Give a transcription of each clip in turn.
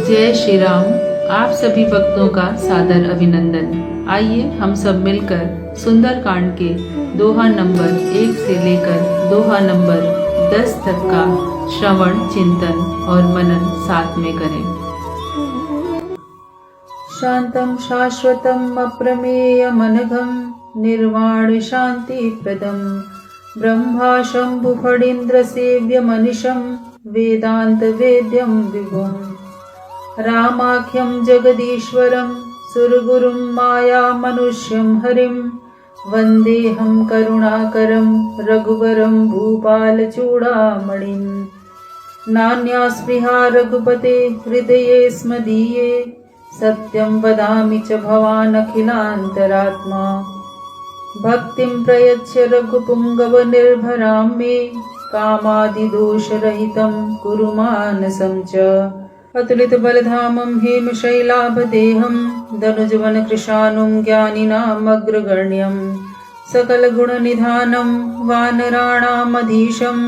जय श्री राम। आप सभी भक्तों का सादर अभिनंदन। आइए हम सब मिलकर सुंदर कांड के दोहा नंबर 1 से लेकर दोहा नंबर 10 तक का श्रवण, चिंतन और मनन साथ में करें। शांतम शाश्वतम अप्रमेयम अनघम निर्वाण शांति प्रदम ब्रह्मा शंभु फणीन्द्र सेव्य मनिषम वेदांत वेद्यम विभुम रामाख्यं जगदीश्वरं सुरगुरुं माया मनुष्यं हरिं वन्देऽहं करुणाकरं रघुवरं भूपालचूडामणिं नान्यास्पृहा रघुपते हृदये स्मदीये सत्यं वदामि च भवान् अखिलान्तरात्मा भक्तिं प्रयच्छ रघुपुङ्गव निर्भरां मे कामादिदोषरहितं कुरु मानसं च अतुलित बलधामं हेमशैलाभदेहं धनुजवन कृशानुं ज्ञानिनामग्रगण्यं सकलगुणनिधानं वानराणामधीशं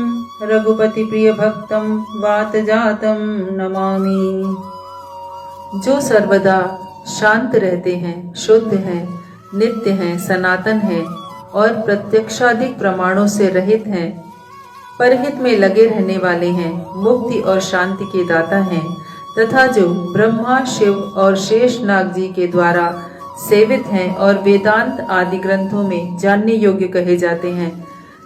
रघुपतिप्रियभक्तं वातजातं नमामि। जो सर्वदा शांत रहते हैं, शुद्ध हैं, नित्य हैं, सनातन हैं और प्रत्यक्षाधिक प्रमाणों से रहित हैं, परहित में लगे रहने वाले हैं, मुक्ति और शांति के दाता हैं तथा जो ब्रह्मा, शिव और शेष नाग जी के द्वारा सेवित हैं और वेदांत आदि ग्रंथों में जानने योग्य कहे जाते हैं,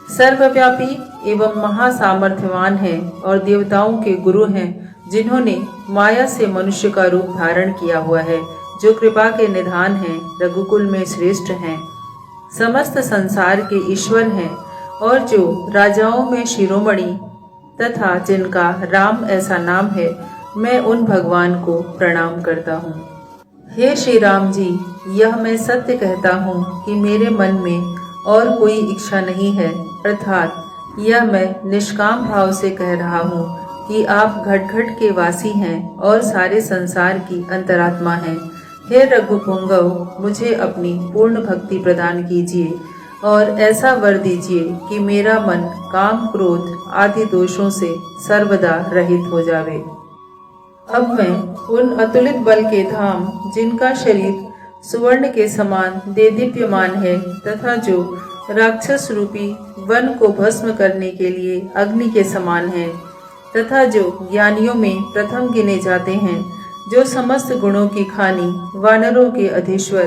सर्वव्यापी एवं महासामर्थ्यवान हैं और देवताओं के गुरु हैं, जिन्होंने माया से मनुष्य का रूप धारण किया हुआ है, जो कृपा के निधान हैं, रघुकुल में श्रेष्ठ हैं, समस्त संसार के ईश्वर हैं और जो राजाओं में शिरोमणि तथा जिनका राम ऐसा नाम है, मैं उन भगवान को प्रणाम करता हूँ। हे श्री राम जी, यह मैं सत्य कहता हूँ कि मेरे मन में और कोई इच्छा नहीं है, अर्थात यह मैं निष्काम भाव से कह रहा हूँ कि आप घट घट के वासी हैं और सारे संसार की अंतरात्मा हैं। हे रघुपुंगव, मुझे अपनी पूर्ण भक्ति प्रदान कीजिए और ऐसा वर दीजिए कि मेरा मन काम, क्रोध आदि दोषों से सर्वदा रहित हो जावे। अब मैं उन अतुलित बल के धाम, जिनका शरीर सुवर्ण के समान देदीप्यमान है तथा जो राक्षस रूपी वन को भस्म करने के लिए अग्नि के समान है तथा जो ज्ञानियों में प्रथम गिने जाते हैं, जो समस्त गुणों की खानी, वानरों के अधीश्वर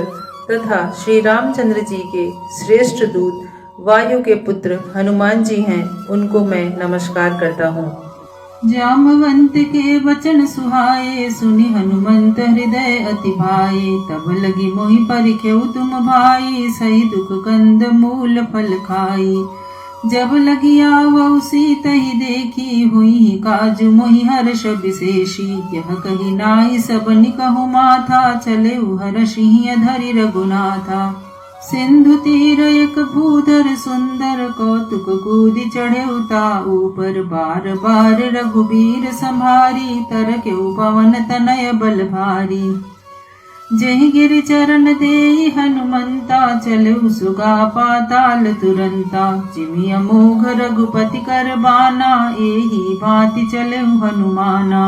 तथा श्री रामचंद्र जी के श्रेष्ठ दूत वायु के पुत्र हनुमान जी हैं, उनको मैं नमस्कार करता हूँ। जामवंत के वचन सुहाए, सुनि हनुमंत हृदय अति भाए, तब लगी मोहि परिखेउ तुम भाई, सही दुख कंद मूल फल खाई। जब लगी आवउ सीतहि देखी, हुई काजु मोहि हर्ष विशेषी, यह कही नाहि सबनि कहु माथा, चले हर्षि धरि रघुनाथा। सिंधु तीर एक भूधर सुंदर, कौतुक कूदि चढ़े उता ऊपर, बार बार रघुबीर संभारी, तरके पवन तनय बल भारी। जहि गिरि चरण देहि हनुमंता, चले सुगा पाताल तुरंता, जिमि अमोघ रघुपति कर बाना, एहि भांति चले हनुमाना।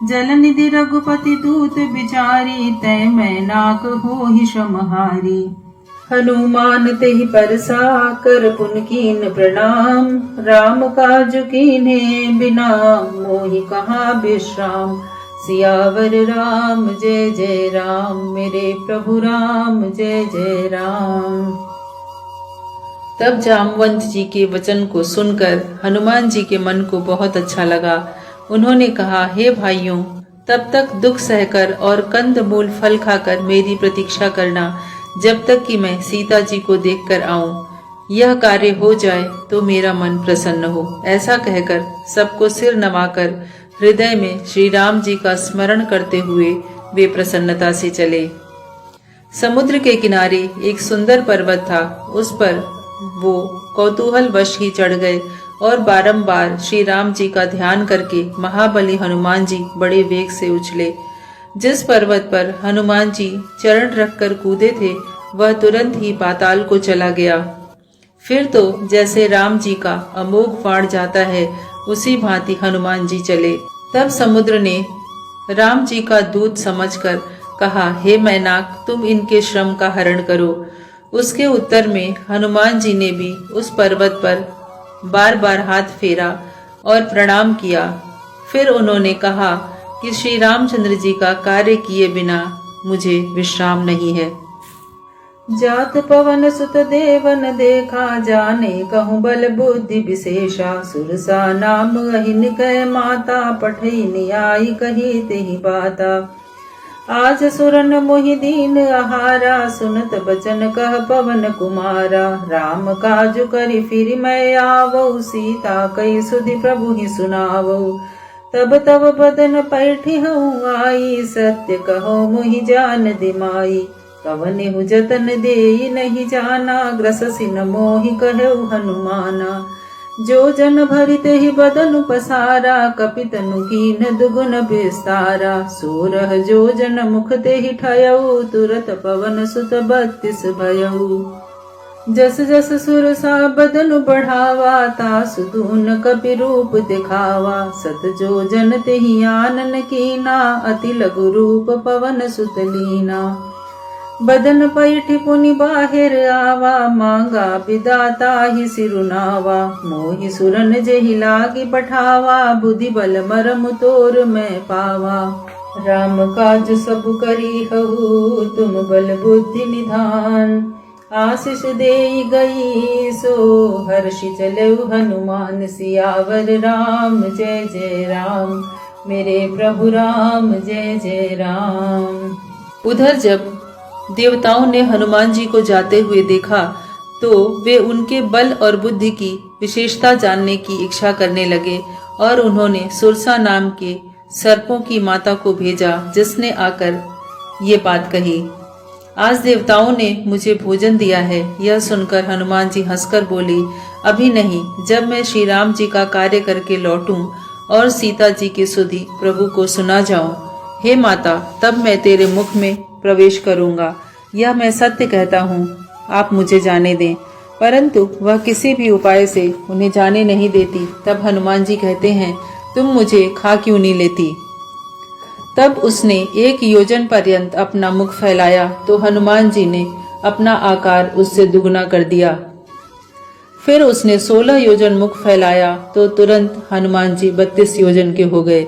जलनिधि रघुपति दूत बिचारी, तय मैं नाक होहि श्रमहारी। हनुमान तेहि परसा, कर पुन कीन प्रणाम, राम काज कीन्हे बिना, मोहि कहाँ विश्राम। सियावर राम जय जय राम, मेरे प्रभु राम जय जय राम। तब जामवंत जी के वचन को सुनकर हनुमान जी के मन को बहुत अच्छा लगा। उन्होंने कहा, हे भाइयों, तब तक दुख सहकर और कंद मूल फल खाकर मेरी प्रतीक्षा करना, जब तक कि मैं सीता जी को देखकर आऊं। यह कार्य हो जाए तो मेरा मन प्रसन्न हो। ऐसा कहकर सबको सिर नवाकर हृदय में श्री राम जी का स्मरण करते हुए वे प्रसन्नता से चले। समुद्र के किनारे एक सुंदर पर्वत था। उस पर वो कौतूहल वश ही चढ़ गए और बारंबार श्री राम जी का ध्यान करके महाबली हनुमान जी बड़े वेग से उछले। जिस पर्वत पर हनुमान जी चरण रखकर कूदे थे, वह तुरंत ही पाताल को चला गया। फिर तो जैसे राम जी का अमोघ बाण जाता है, उसी भांति हनुमान जी चले। तब समुद्र ने राम जी का दूत समझकर कहा, हे मैनाक, तुम इनके श्रम का हरण करो। उसके उत्तर में हनुमान जी ने भी उस पर्वत पर बार बार हाथ फेरा और प्रणाम किया। फिर उन्होंने कहा कि श्री रामचंद्र जी का कार्य किए बिना मुझे विश्राम नहीं है। जात पवन सुत देवन देखा, जाने कहूँ बल बुद्धि विशेषा। सुरसा नाम अहिन कह माता, पठई नियाई कही तेहि बाता। आज सुरन मोहि दीन आहारा, सुनत बचन कह पवन कुमारा। राम काजु करि फिर मैं आवऊ, सीता कई सुधि प्रभु ही सुनावऊ। तब तब बदन पैठी हूँ आई, सत्य कहो मोहि जान दिमाई। कवनेहु जतन देई नहीं जाना, ग्रससि न मोहि कहु हनुमाना। जो जन भरित ही बदनु पसारा, कपितनु कीन दुगुन विस्तारा। सोरह जो जन मुख ते ही ठयऊ, तुरत पवन सुत 32 भयऊ। जस जस सुरसा बदनु बढ़ावा, तासु दून कपि रूप दिखावा। सत जो जन तेहि आनन कीना, अति लघु रूप पवन सुत लीना। बदन पैठि पुनि बाहिर आवा, मांगा विदाता ही सिरुनावा। मोहि सुरन जेहि लागी पठावा, बुद्धि बल मरम तोर मैं पावा। राम काज सब करी हहु, तुम बल बुद्धि निधान। आशीष देई गई सो हर्षि चलेउ हनुमान। सियावर राम जय जय राम, मेरे प्रभु राम जय जय राम। उधर जब देवताओं ने हनुमान जी को जाते हुए देखा तो वे उनके बल और बुद्धि की विशेषता जानने की इच्छा करने लगे और उन्होंने सुरसा नाम के सर्पों की माता को भेजा, जिसने आकर ये बात कही, आज देवताओं ने मुझे भोजन दिया है। यह सुनकर हनुमान जी हंसकर बोली, अभी नहीं, जब मैं श्री राम जी का कार्य करके लौटूं और सीता जी की सुधि प्रभु को सुना जाऊं, हे माता, तब मैं तेरे मुख में प्रवेश करूंगा। यह मैं सत्य कहता हूँ, आप मुझे जाने दें। परंतु वह किसी भी उपाय से उन्हें जाने नहीं देती। तब हनुमान जी कहते हैं, तुम मुझे खा क्यों नहीं लेती। तब उसने 1 योजन पर्यंत अपना मुख फैलाया तो हनुमान जी ने अपना आकार उससे दुगना कर दिया। फिर उसने 16 योजन मुख फैलाया तो तुरंत हनुमान जी 32 योजन के हो गए।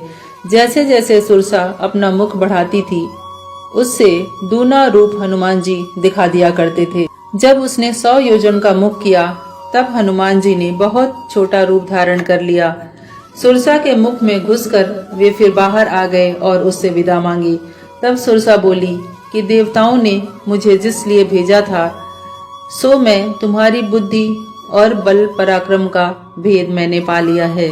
जैसे जैसे सुरसा अपना मुख बढ़ाती थी, उससे दूना रूप हनुमान जी दिखा दिया करते थे। जब उसने 100 योजन का मुख किया, तब हनुमान जी ने बहुत छोटा रूप धारण कर लिया। सुरसा के मुख में घुसकर वे फिर बाहर आ गए और उससे विदा मांगी। तब सुरसा बोली कि देवताओं ने मुझे जिस लिए भेजा था, सो मैं तुम्हारी बुद्धि और बल पराक्रम का भेद मैंने पा लिया है।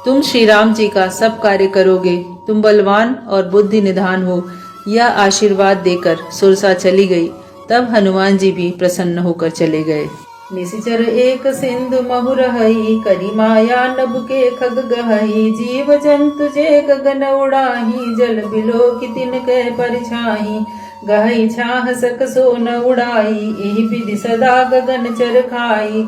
तुम श्री राम जी का सब कार्य करोगे, तुम बलवान और बुद्धि निधान हो। यह आशीर्वाद देकर सुरसा चली गई। तब हनुमान जी भी प्रसन्न होकर चले गए। निशिचर एक सिंधु महु रहई, करी माया नभ के खग गहई। जीव जंतु जे गगन उड़ाही, जल बिलो की तिन के परिछाही। गहई छाह सक सो न उड़ाई, एहि विधि सदा गगन चर खाई।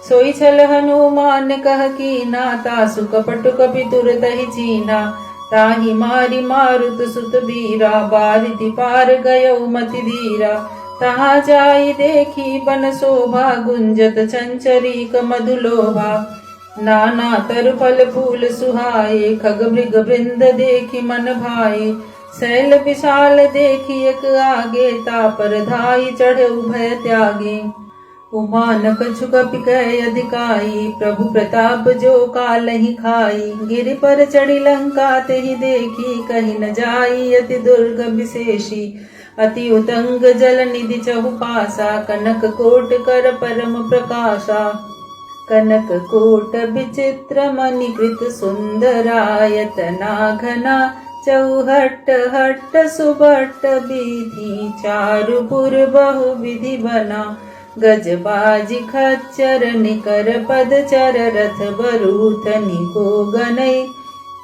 सोई छल हनुमान कह कीना, तासु कपट कपि तुरत ही चीना। ताहि मारी मारुत सुत बीरा, बारिधि पार गयौ मति धीरा। तहाँ जाई देखी बन शोभा, गुंजत चंचरीक मधुलोभा। नाना तर फल फूल सुहाए, खग मृग वृंद देखी मन भाए। शैल विशाल देखी एक आगे, तापर धाई चढ़े उभय त्यागे। उमानक झुकपि कह अधिकाई, प्रभु प्रताप जो कालहि खाई। गिरि पर चढ़ी लंका तेहि देखी, कहि न जाई अति दुर्गम विशेषी। अति उतंग जल निधि चहुपासा, कनक कोट कर परम प्रकाशा। कनक कोट विचित्र मणिकृत सुंदरायतना घना। चौहट हट सुबट विधि, चारुपुर बहु विधि बना। गजबाजी खच्चर निकर पदचर, रथ बरूथनि को गनई।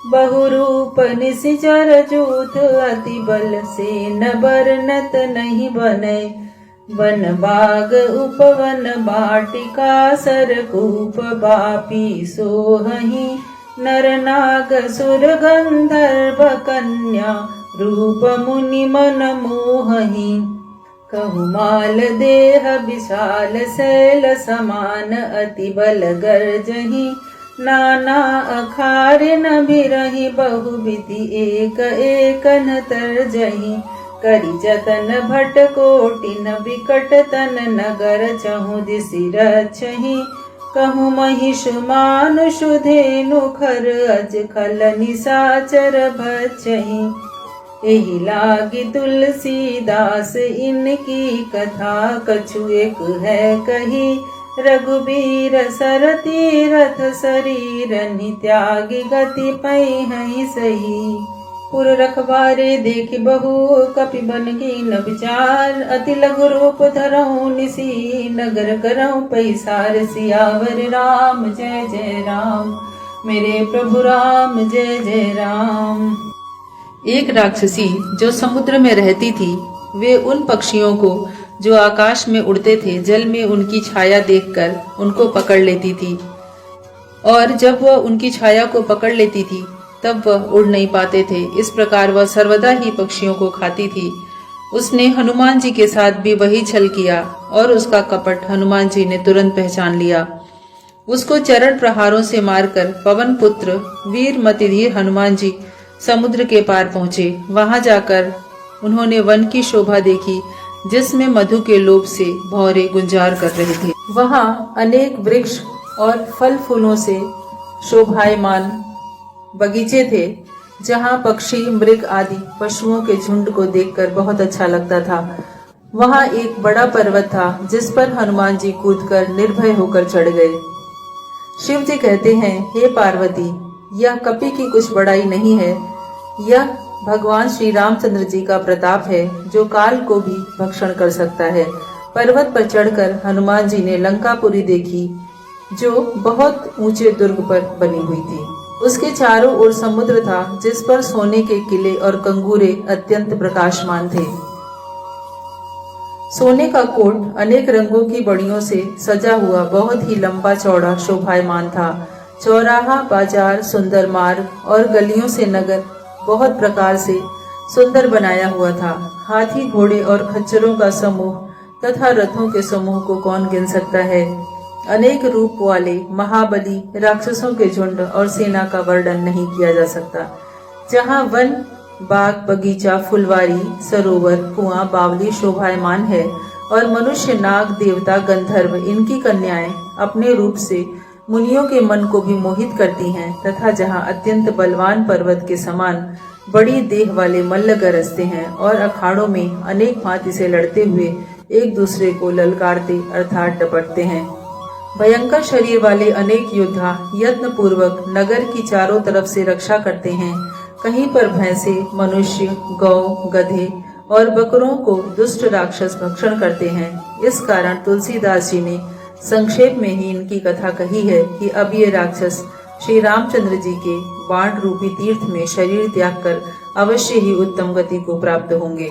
बहुरूप निशिचर जूथ, अति बल से न बरनत नहीं बनय। वन बाग उपवन बाटिका, सरकूप बापी सोहहि। नर नाग सुर गंधर्व कन्या रूप मुनि मन मोहहि। कहु माल देह विशाल शैल समान अति बल गर्जहि। नाना अखारिन बिरहि बहुविधि एक एकन तरजहि। करि जतन भट कोटिन विकट तन नगर चहु दिसि रक्षहि। कहु महिष मानुष धेनु खर अज खल निसाचर भक्षहि। एहि लागी तुलसीदास इनकी कथा कछु एक है कही। रघुबीर सर तीरथ शरीर त्यागी गति पैहि सही। पुर रखबारे देखि बहु कपि बन कीन विचार। अति लघु रूप धरहु निसी नगर करहु पैसार। सियावर राम जय जय राम, मेरे प्रभु राम जय जय राम। एक राक्षसी जो समुद्र में रहती थी, वे उन पक्षियों को जो आकाश में उड़ते थे जल में उनकी छाया देखकर उनको पकड़ लेती थी, और जब वह उनकी छाया को पकड़ लेती थी तब वह उड़ नहीं पाते थे। इस प्रकार वह सर्वदा ही पक्षियों को खाती थी। उसने हनुमान जी के साथ भी वही छल किया और उसका कपट हनुमान जी ने तुरंत पहचान लिया। उसको चरण प्रहारों से मारकर पवन पुत्र वीर मतिधीर हनुमान जी समुद्र के पार पहुंचे। वहां जाकर उन्होंने वन की शोभा देखी जिसमें मधु के लोभ से भौरे गुंजार कर रहे थे। वहां अनेक वृक्ष और फल फूलों से शोभायमान बगीचे थे, जहां पक्षी मृग आदि पशुओं के झुंड को देखकर बहुत अच्छा लगता था। वहां एक बड़ा पर्वत था जिस पर हनुमान जी कूदकर निर्भय होकर चढ़ गए। शिव जी कहते हैं, हे पार्वती, यह कपि की कुछ बड़ाई नहीं है, यह भगवान श्री रामचंद्र जी का प्रताप है जो काल को भी भक्षण कर सकता है। पर्वत पर चढ़कर हनुमान जी ने लंकापुरी देखी जो बहुत ऊंचे दुर्ग पर बनी हुई थी। उसके चारों ओर समुद्र था जिस पर सोने के किले और कंगूरे अत्यंत प्रकाशमान थे। सोने का कोट अनेक रंगों की बड़ियों से सजा हुआ बहुत ही लंबा चौड़ा शोभायमान था। चौराहा, बाजार, सुंदर मार्ग और गलियों से नगर बहुत प्रकार से सुंदर बनाया हुआ था। हाथी, घोड़े और खच्चरों का समूह तथा रथों के समूह को कौन गिन सकता है। अनेक रूप वाले महाबली राक्षसों के झुंड और सेना का वर्णन नहीं किया जा सकता। जहाँ वन, बाग, बगीचा, फुलवारी, सरोवर, कुआं, बावली शोभायमान है और मनुष्य, नाग, देवता, गंधर्व इनकी कन्याएं अपने रूप से मुनियों के मन को भी मोहित करती हैं, तथा जहाँ अत्यंत बलवान पर्वत के समान बड़ी देह वाले मल्ल गरजते हैं और अखाड़ों में अनेक भांति से लड़ते हुए एक दूसरे को ललकारते अर्थात डपटते हैं। भयंकर शरीर वाले अनेक योद्धा यत्न पूर्वक नगर की चारों तरफ से रक्षा करते हैं। कहीं पर भैंसे, मनुष्य, गौ, गधे और बकरों को दुष्ट राक्षस भक्षण करते हैं। इस कारण तुलसीदास जी ने संक्षेप में ही इनकी कथा कही है कि अब ये राक्षस श्री रामचंद्र जी के बाण रूपी तीर्थ में शरीर त्याग कर अवश्य ही उत्तम गति को प्राप्त होंगे।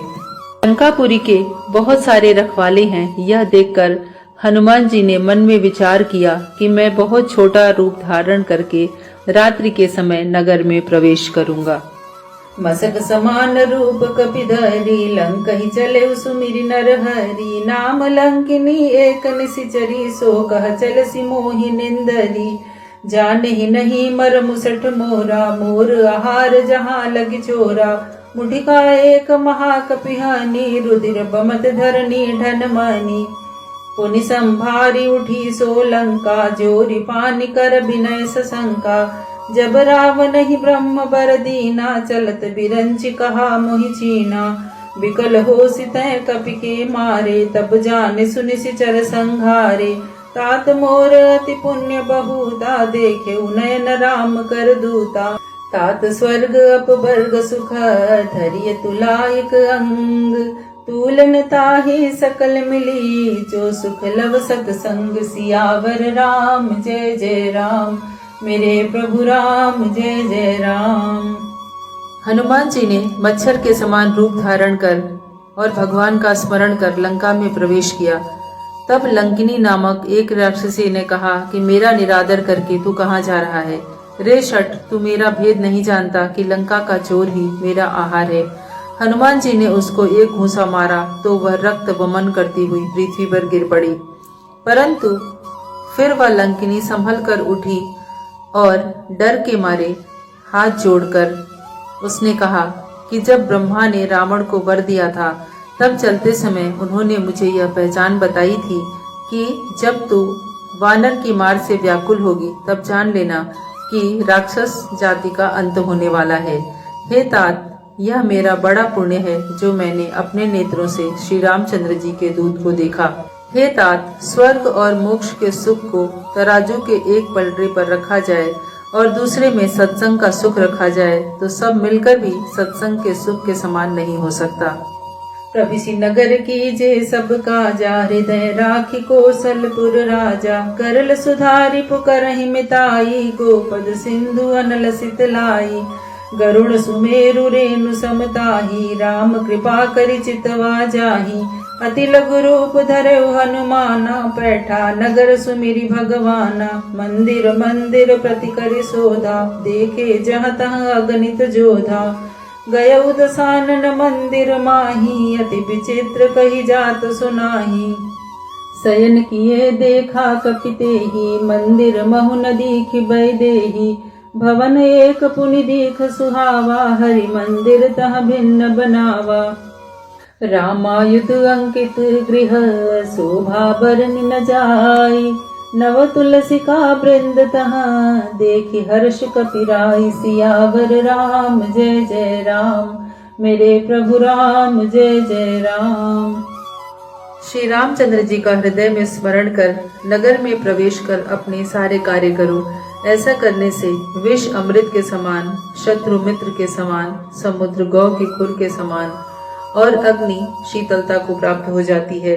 लंकापुरी के बहुत सारे रखवाले हैं, यह देखकर हनुमान जी ने मन में विचार किया कि मैं बहुत छोटा रूप धारण करके रात्रि के समय नगर में प्रवेश करूंगा। मसक समान रूप कपिधरी लंक ही चले सुमिरि नरहरि। नाम लंकिनी एक निशिचरी सो कह चल सी मोहि निंदरी। जाने ही नहीं मर मुसठ मोरा मोर आहार जहाँ लग चोरा। मुठिका एक महाकपिहानी रुधिर बमत धरनी ढन मानी। पुनि संभारी उठी सो लंका जोरी पानी कर विनय सशंका। जब रावण ही ब्रह्म बर दीना चलत बिरंच कहा मोहि चीना। विकल हो सितय कपि के मारे तब जाने सुनि सिचर संघारे। तात मोर अति पुण्य बहुता देखे नयन राम कर दूता। तात स्वर्ग अपवर्ग सुख धरिय तुलायक अंग। तूलन ताहि सकल मिली जो सुख लव सतसंग। सियावर राम जय जय राम, मेरे प्रभु राम जय जय राम। हनुमान जी ने मच्छर के समान रूप धारण कर और भगवान का स्मरण कर लंका में प्रवेश किया। तब लंकिनी नामक एक राक्षसी ने कहा कि मेरा निरादर करके तू कहाँ जा रहा है। रे शठ, तू मेरा भेद नहीं जानता कि लंका का चोर ही मेरा आहार है। हनुमान जी ने उसको एक घूंसा मारा तो वह रक्त वमन करती हुई पृथ्वी पर गिर पड़ी। परंतु फिर वह लंकिनी संभल कर उठी और डर के मारे हाथ जोड़कर उसने कहा कि जब ब्रह्मा ने रावण को वर दिया था तब चलते समय उन्होंने मुझे यह पहचान बताई थी कि जब तू वानर की मार से व्याकुल होगी तब जान लेना कि राक्षस जाति का अंत होने वाला है। हे तात, यह मेरा बड़ा पुण्य है जो मैंने अपने नेत्रों से श्री रामचंद्र जी के दूत को देखा। हे तात, स्वर्ग और मोक्ष के सुख को तराजू के एक पलड़े पर रखा जाए और दूसरे में सत्संग का सुख रखा जाए तो सब मिलकर भी सत्संग के सुख के समान नहीं हो सकता। प्रभिसि नगर कीजे सबका जा, हृदय राखी कौशलपुर राजा। करल सुधारि पुकरहि मिताई, गोपद सिंधु अनल सितलाई। गरुड़ सुमेरु रेणु समताही, राम कृपा करि चितवा जाही। अति लघु रूप धरऊ हनुमाना, पैठा नगर सुमिरि भगवाना। मंदिर मंदिर प्रति करि शोधा, देखे जहाँ तहाँ अगणित जोधा। गयउ दसानन मंदिर माही, अति विचित्र कही जात सुनाही। शयन किए देखा कपितेहि, मंदिर महु न दीखि बैदेहि। भवन एक पुनि दीख सुहावा, हरि मंदिर तह भिन्न बनावा। रामायुध अंकित गृह, शोभा बरनि न जाई। नव तुलसी का वृंद तहाँ, देखि हर्ष कपिराई। सियावर राम जय जय राम, मेरे प्रभु राम जय जय राम। श्री रामचंद्र जी का हृदय में स्मरण कर नगर में प्रवेश कर अपने सारे कार्य करो। ऐसा करने से विष अमृत के समान, शत्रु मित्र के समान, समुद्र गौ के खुर के समान और अग्नि शीतलता को प्राप्त हो जाती है।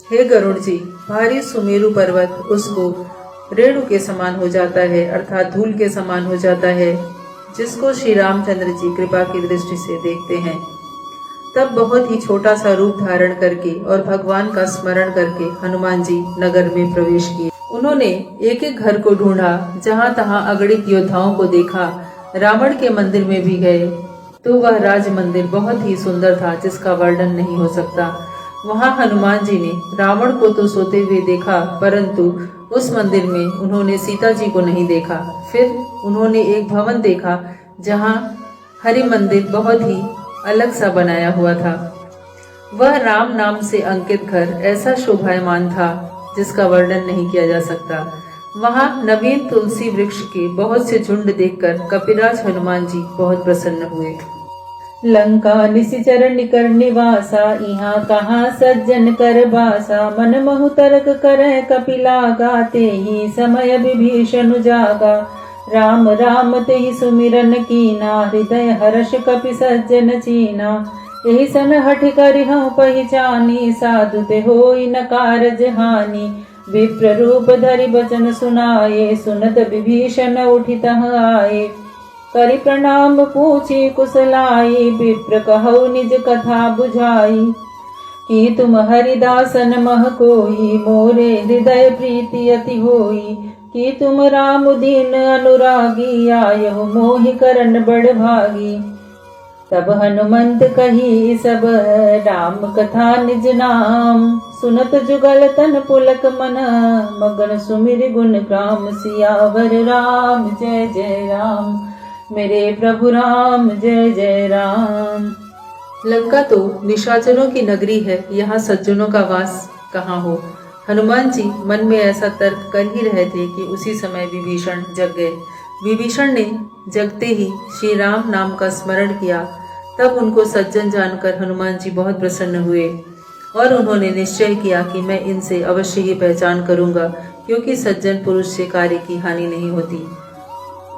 हे गरुड़ जी, भारी सुमेरु पर्वत उसको रेणु के समान हो जाता है, अर्थात धूल के समान हो जाता है, जिसको श्री रामचंद्र जी कृपा की दृष्टि से देखते हैं। तब बहुत ही छोटा सा रूप धारण करके और भगवान का स्मरण करके हनुमान जी नगर में प्रवेश किए। उन्होंने एक एक घर को ढूंढा, जहाँ तहाँ अगणित योद्धाओं को देखा। रावण के मंदिर में भी गए तो वह राज मंदिर बहुत ही सुंदर था, जिसका वर्णन नहीं हो सकता। वहाँ हनुमान जी ने रावण को तो सोते हुए देखा, परंतु उस मंदिर में उन्होंने सीता जी को नहीं देखा। फिर उन्होंने एक भवन देखा जहाँ हरि मंदिर बहुत ही अलग सा बनाया हुआ था। वह राम नाम से अंकित घर ऐसा शोभायमान था जिसका वर्णन नहीं किया जा सकता। वहाँ नवीन तुलसी वृक्ष के बहुत से झुंड देखकर कपिराज हनुमान जी बहुत प्रसन्न हुए। लंका निशिचर निकर निवासा, यहाँ कहाँ सज्जन कर बासा। मन महु तर्क करे कपिला, गाते ही समय विभीषण जागा। राम राम तेहि सुमिरन कीना, हृदय हर्ष कपि सज्जन चीना। यही सन हठ करिहु पहिचानी, साधु ते होई न कारज हानि। विप्र रूप धरि बचन सुनाए, सुनत विभीषण उठि तह आए। करि प्रणाम पूछी कुशलाई, विप्र कहु निज कथा बुझाई। कि तुम हरिदासन मह कोई, मोरे हृदय प्रीति अति होई। कि तुम राम दीन अनुरागी, आयहु मोहि करन बड़ भागी। तब हनुमंत कही सब राम कथा निज नाम। सुनत जुगल तन पुलक मन, मगन सुमिर गुण ग्राम। सियावर राम जय जय राम, मेरे प्रभु राम जय जय राम। लंका तो निशाचरों की नगरी है, यहाँ सज्जनों का वास कहाँ हो। हनुमान जी मन में ऐसा तर्क कर ही रहे थे कि उसी समय विभीषण जग गए। विभीषण ने जगते ही श्री राम नाम का स्मरण किया। तब उनको सज्जन जानकर हनुमान जी बहुत प्रसन्न हुए और उन्होंने निश्चय किया कि मैं इनसे अवश्य ही पहचान करूंगा, क्योंकि सज्जन पुरुष से कार्य की हानि नहीं होती।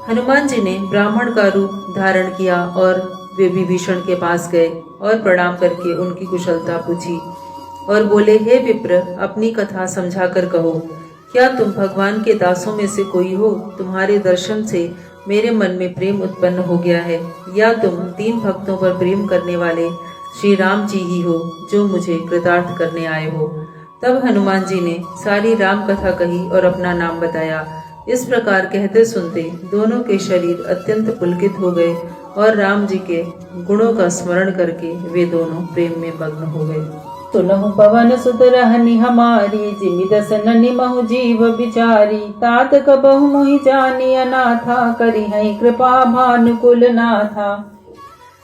हनुमान जी ने ब्राह्मण का रूप धारण किया और वे विभीषण के पास गए और प्रणाम करके उनकी कुशलता पूछी और बोले, हे विप्र, अपनी कथा समझाकर कहो। क्या तुम भगवान के दासों में से कोई हो? तुम्हारे दर्शन से मेरे मन में प्रेम उत्पन्न हो गया है, या तुम दीन भक्तों पर प्रेम करने वाले श्री राम जी ही हो जो मुझे कृतार्थ करने आए हो? तब हनुमान जी ने सारी राम कथा कही और अपना नाम बताया। इस प्रकार कहते सुनते दोनों के शरीर अत्यंत पुलकित हो गए और राम जी के गुणों का स्मरण करके वे दोनों प्रेम में मग्न हो गए। सुनहु पवन सुत रहनी हमारी, जिमि दस ननि महु जीव बिचारी। तात कबहु मोहि जानी अनाथा, करी है कृपा भानुकुल नाथा।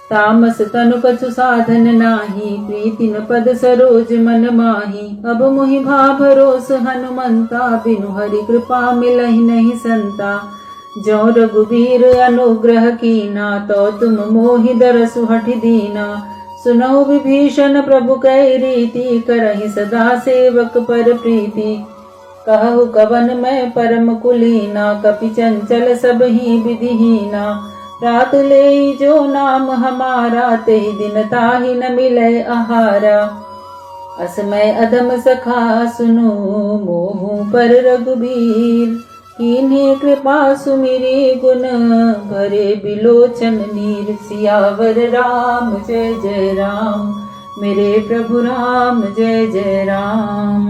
तामस तनु कछु साधन नाही, प्रीति न पद सरोज मन माही। अब मोहि भा भरोस हनुमंता, बिनु हरि कृपा मिलहि नहीं संता। जो रघुबीर अनुग्रह कीना, तो तुम मोहि दरसु हठि दीना। सुनौ विभीषण प्रभु कै रीति, करहि सदा सेवक पर प्रीति। कहु कवन मैं परम कुलीना, कपि चंचल सब ही विधिहीना। रात ले जो नाम हमारा, तेहि दिन ताहि न मिले आहारा। असमय अधम सखा सुनो, मोहु पर रघुबीर। कीन्ही कृपा सुमिरी, गुण भरे बिलोचन नीर। सियावर राम जय जय राम, मेरे प्रभु राम जय जय राम।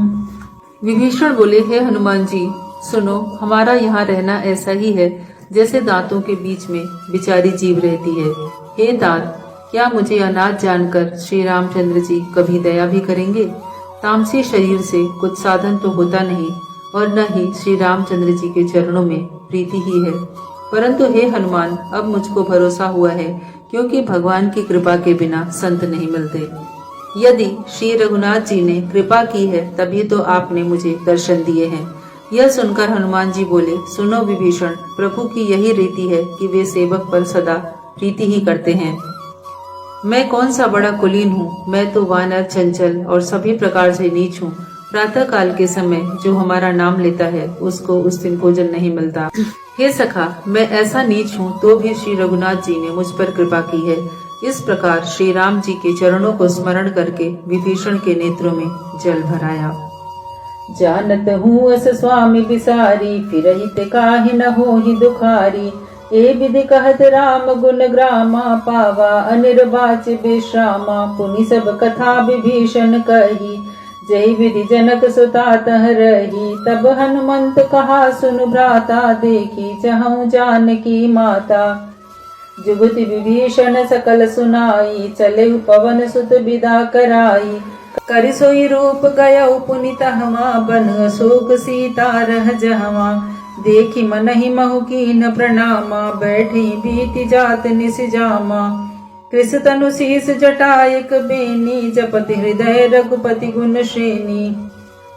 विभीषण बोले, हे हनुमान जी सुनो, हमारा यहाँ रहना ऐसा ही है जैसे दांतों के बीच में बिचारी जीव रहती है। हे दांत, क्या मुझे अनाथ जानकर श्री रामचंद्र जी कभी दया भी करेंगे? तामसी शरीर से कुछ साधन तो होता नहीं और न ही श्री रामचंद्र जी के चरणों में प्रीति ही है। परंतु हे हनुमान, अब मुझको भरोसा हुआ है, क्योंकि भगवान की कृपा के बिना संत नहीं मिलते। यदि श्री रघुनाथ जी ने कृपा की है तभी तो आपने मुझे दर्शन दिए हैं। यह सुनकर हनुमान जी बोले, सुनो विभीषण, प्रभु की यही रीति है कि वे सेवक पर सदा प्रीति ही करते हैं। मैं कौन सा बड़ा कुलीन हूँ, मैं तो वानर, चंचल और सभी प्रकार से नीच हूँ। प्रातः काल के समय जो हमारा नाम लेता है उसको उस दिन भोजन नहीं मिलता। हे सखा, मैं ऐसा नीच हूँ तो भी श्री रघुनाथ जी ने मुझ पर कृपा की है। इस प्रकार श्री राम जी के चरणों को स्मरण करके विभीषण के नेत्रों में जल भराया। जानत हूँ अस स्वामी बिसारी, फिरहित काहि न होहि दुखारी। ए विधि कहत राम गुण ग्रामा, पावा अनिर्वाच विश्रामा। पुनि सब कथा विभीषण कही, जय विधि जनक सुता तह रही। तब हनुमंत कहा सुनु भ्राता, देखी चहु जानकी माता। जुगति विभीषण सकल सुनाई, चले पवन सुत विदा कराई। करि सोई रूप गयौ पुनि तहवा, बन अशोक सीता रह जहवा। देखी मनहि महु कीन प्रणामा, बैठी बीति जात निस जामा। कृष तनु शीस जटायक बेनी, जपति हृदय रघुपति गुण श्रेणी।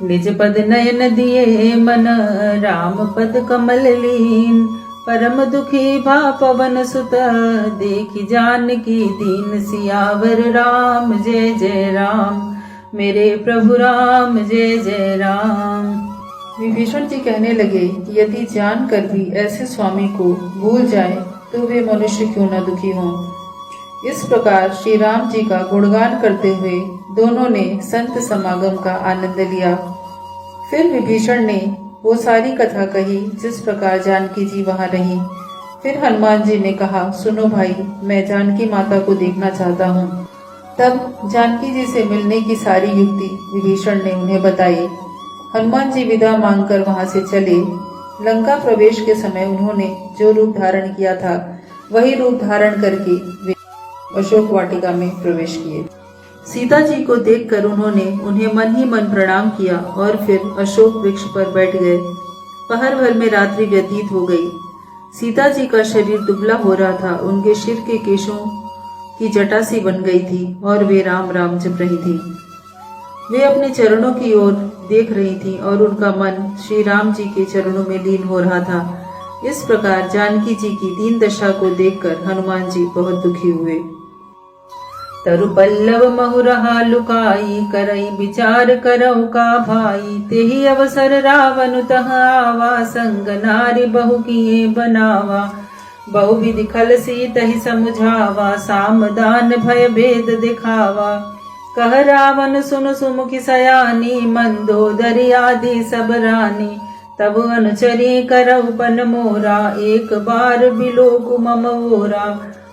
निज पद नयन दिए मन, राम पद कमल लीन। परम दुखी भा पवन सुत, देखी जानकी दीन। सियावर राम जय जय राम, मेरे प्रभु राम जय जय राम। विभीषण जी कहने लगे, यदि जानकर भी ऐसे स्वामी को भूल जाएं तो वे मनुष्य क्यों न दुखी हों। इस प्रकार श्री राम जी का गुणगान करते हुए दोनों ने संत समागम का आनंद लिया। फिर विभीषण ने वो सारी कथा कही जिस प्रकार जानकी जी वहां रही। फिर हनुमान जी ने कहा, सुनो भाई, मैं जानकी माता को देखना चाहता हूँ। तब जानकी जी से मिलने की सारी युक्ति विभीषण ने उन्हें बताई। हनुमान जी विदा मांगकर वहां से चले। लंका प्रवेश के समय उन्होंने जो रूप धारण किया था वही रूप धारण करके वे अशोक वाटिका में प्रवेश किए। सीता जी को देखकर उन्होंने उन्हें मन ही मन प्रणाम किया और फिर अशोक वृक्ष पर बैठ गए। पहर भर में रात्रि व्यतीत हो गई। सीता जी का शरीर दुबला हो रहा था, उनके सिर के केशों की जटा सी बन गई थी और वे राम राम जप रही थी। वे अपने चरणों की ओर देख रही थी और उनका मन श्री राम जी के चरणों में लीन हो रहा था। इस प्रकार जानकी जी की दीन दशा को देखकर हनुमान जी बहुत दुखी हुए। तरु पल्लव महु रहा लुकाई, करई विचार करऊ का भाई। तेहि अवसर रावण तह आवा, संग नारी बहु किए बनावा। बहु विधि खल सीतहि समुझावा, सामदान भय भेद दिखावा। कह रावण सुन सुमुखी सयानी, मंदोदरी आदि सब रानी। तब अनुचरी करऊ पन मोरा, एक बार बिलोकु मम ओरा।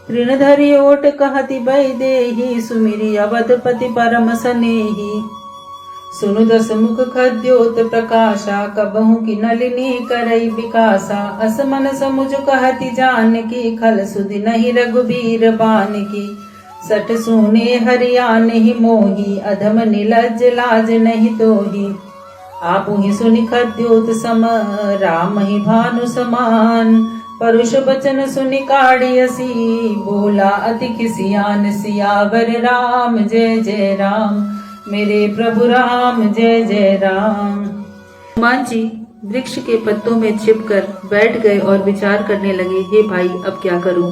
तृणधरि ओट कहति वैदेही, सुमिरि अवधपति परम सनेही। सुनु दस मुख खद्योत प्रकाशा, कबहु की नलिनी करई विकासा। असमन समुझ कहति जान की, खल सुधि नहीं रघुबीर बान की। सठ सुने हरिया नहीं मोही, अधम निलज लाज नहीं तोही। आपु ही सुनि खद्योत सम, राम ही भानु समान। परुष बचन सुनि काढ़ियसी, बोला अति खिसियान। सियावर राम जय जय राम, मेरे प्रभु राम जय जय राम। हनुमान जी वृक्ष के पत्तों में छिपकर बैठ गए और विचार करने लगे, हे भाई अब क्या करूं।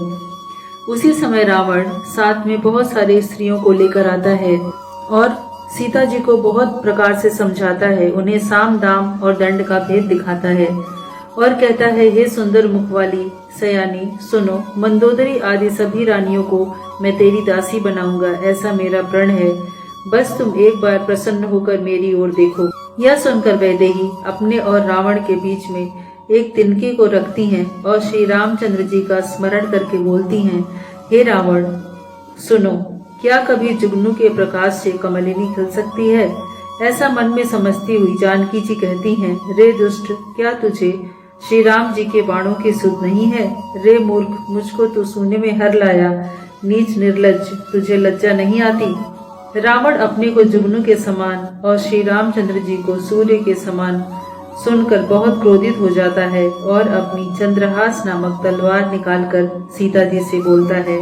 उसी समय रावण साथ में बहुत सारी स्त्रियों को लेकर आता है और सीता जी को बहुत प्रकार से समझाता है, उन्हें साम दाम और दंड का भेद दिखाता है और कहता है, हे सुंदर मुख वाली सयानी सुनो, मंदोदरी आदि सभी रानियों को मैं तेरी दासी बनाऊंगा, ऐसा मेरा प्रण है। बस तुम एक बार प्रसन्न होकर मेरी ओर देखो। यह सुनकर वैदेही अपने और रावण के बीच में एक तिनके को रखती हैं और श्री रामचंद्र जी का स्मरण करके बोलती हैं, हे रावण सुनो, क्या कभी जुगनू के प्रकाश से कमलिनी खिल सकती है। ऐसा मन में समझती हुई जानकी जी कहती हैं, रे दुष्ट, क्या तुझे श्री राम जी के बाणों की सुध नहीं है। रे मूर्ख, मुझको तू सूने में हर लाया, नीच निर्लज्ज, तुझे लज्जा नहीं आती। रावण अपने को जुगनू के समान और श्री रामचंद्र जी को सूर्य के समान सुनकर बहुत क्रोधित हो जाता है और अपनी चंद्रहास नामक तलवार निकालकर सीता जी से बोलता है,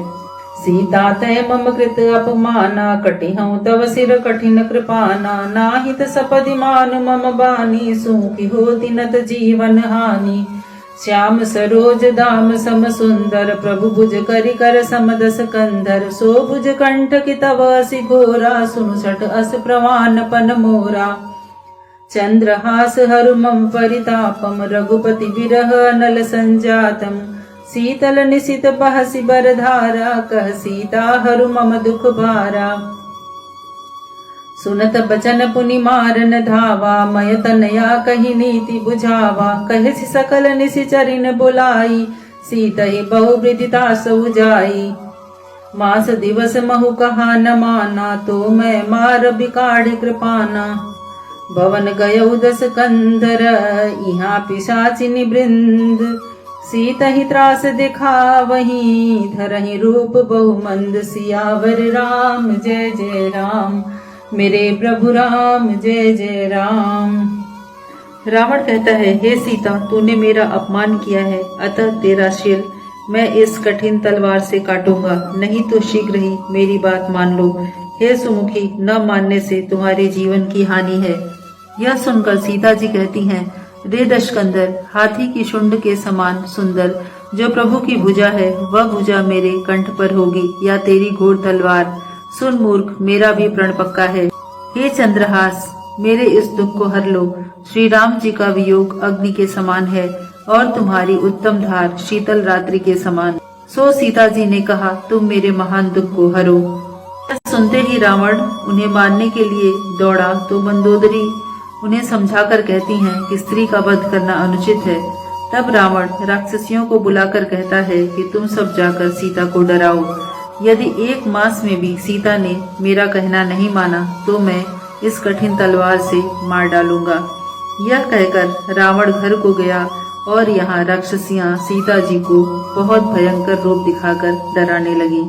सीता तय मम कृत अपमाना, कटिहं तव सिर कठिन कृपाना। नाहित सपदि मान मम बानी, सूखी होति नत जीवन हानि। श्याम सरोज दाम सम सुंदर, प्रभु भुज करि कर समदस कंधर। सो भुज कंठ की तव असि घोरा, सुनु सठ अस प्रवान पन मोरा। चंद्रहास हरु मम परितापम, रघुपति विरह अनल संजातम। शीतल निशित बहसि बरधारा, कह सीता हरु मम दुख भारा। सुनत बचन पुनि मारन धावा, मय तनया कही नीति बुझावा। कहसि सकल निशिचरिन बुलाई, सीतहि बहु वृद्धिता सउजाई। मास दिवस महु कहा न माना, तो मैं मार बिकाढ़ कृपाना। भवन गयौ दस कंधर, यहाँ पिशाचिनी वृंद। सीतहि त्रास दिखावहीं, धरहि रूप बहु मंद। सियावर राम जय जय राम, मेरे प्रभु राम जय जय राम। रावण कहता है, हे सीता, तूने मेरा अपमान किया है, अतः तेरा सिर मैं इस कठिन तलवार से काटूंगा, नहीं तो शीघ्र ही मेरी बात मान लो। हे सुमुखी, न मानने से तुम्हारे जीवन की हानि है। यह सुनकर सीता जी कहती हैं, रे दशकंदर, हाथी की शुंड के समान सुंदर जो प्रभु की भुजा है, वह भुजा मेरे कंठ पर होगी या तेरी घोर तलवार। सुन मूर्ख, मेरा भी प्रण पक्का है। हे चंद्रहास, मेरे इस दुख को हर लो। श्री राम जी का वियोग अग्नि के समान है और तुम्हारी उत्तम धार शीतल रात्रि के समान। सो सीता जी ने कहा, तुम मेरे महान दुख को हरो। सुनते ही रावण उन्हें मारने के लिए दौड़ा तो मंदोदरी उन्हें समझाकर कहती हैं कि स्त्री का वध करना अनुचित है। तब रावण राक्षसियों को बुलाकर कहता है कि तुम सब जाकर सीता को डराओ। यदि 1 मास में भी सीता ने मेरा कहना नहीं माना तो मैं इस कठिन तलवार से मार डालूंगा। यह कहकर रावण घर को गया और यहाँ राक्षसियां सीता जी को बहुत भयंकर रूप दिखाकर डराने लगी।